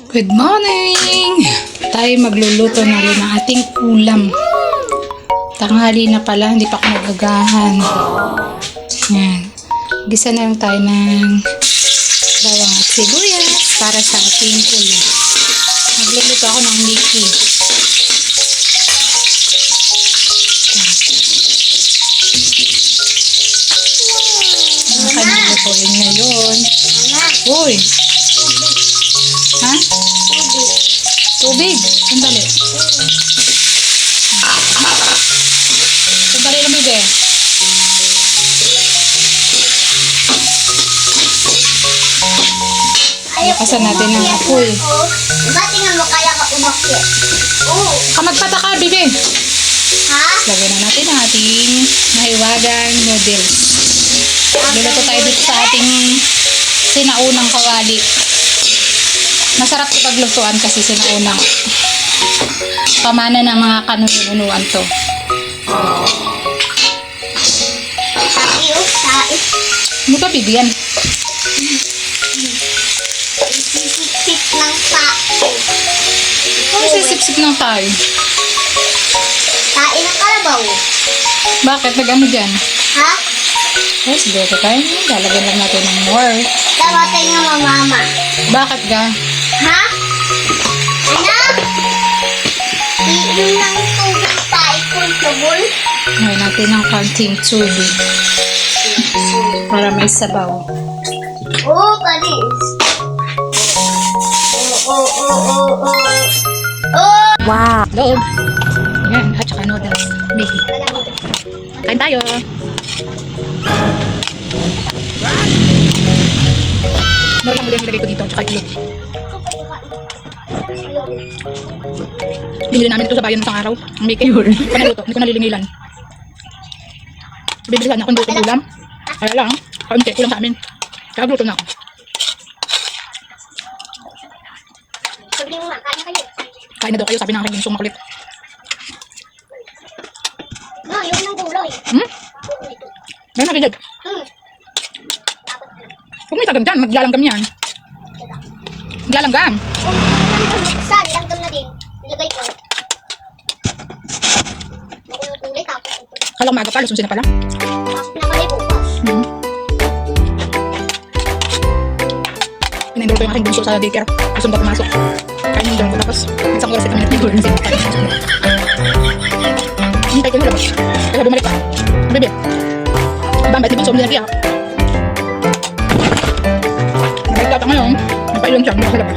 Good morning! Tayo magluluto na rin ng ating ulam. Tanghali na pala, hindi pa ako nagagahan. Yan. Gisa na lang tayo ng bawang at sibuyas para sa ating ulam. Magluluto ako ng Mickey. Ang kanyang lutuin ngayon. Uy! Ha? Tubig. Sandali. Sandali lang, bebe. Lakasan natin ng apoy. Ba't tingnan mo kaya ka umakyat? Oo. Kamagpata ka, bebe. Ha? Lagyan na natin ang ating mahiwagang noodles. Luluto tayo dito sa ating sinaunang kawali. Masarap ito paglutuan kasi sinaunang pamana ng mga kanununuan to. Sais. Ano ba, bibigyan? Sisip ng tao. Ano sisip-sip ng tayo? Tain ng kalabaw. Bakit? Nag-ano dyan? Ha? Oh, siguro tayo. Lalagyan lang natin ng more. Damatay nga mamama. Bakit ga? Ha? Anak? Iinom ng tubig pa ikul-tubol. Ngayon natin ng konting tubig para may sabaw. Oo, palis. Oo. Wow! Loob. Yan, at saka noodles. Mickey. Kain tayo. Ano lang muli ang nilagay ko dito, tsaka ilog. Binili namin ito sa bayan ng isang araw. Ang Mickey. Panaluto, hindi ko nalilingilan. Bibilisan na akong luto ng ulam. Kaya lang, kaunti, kulang sa amin. Kaya luto na ako. Sabi mo nga, kaya kayo. Kain na daw kayo, sabi ng aking binsong makulit. No, yun ng gulay. Meron nakilig. Huwag may tagam dyan, maglalanggam yan. Maglalanggam. Saan, langgam na din. Nilagay ko. Makulong kulay, tapos ito. Kalang maaga pa, lusunsin na pala. Tapos nakalay bukas. Pinindol ko yung aking bunso sa daycare. Gusto mo pumasok. Kainin doon ko tapos isang oras ito minute nindol. Hintay ko yung labas. Kaya bumalik pa. Bebe. Bambait ni bunso, nilagay ako. Nabalik ka ngayon. Nagpailong siya, mula sa labas.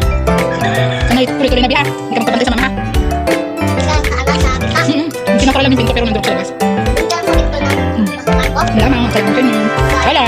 Sanay, tuloy-tuloy na biha. Hindi ka magkabantay sa mama ha. Saan, taga-saka. Hindi na pala yung pinto pero nandun ko sa labas. Diyan mo ito na. Pagkakan ko. Wala mga, salang ko yun. Wala.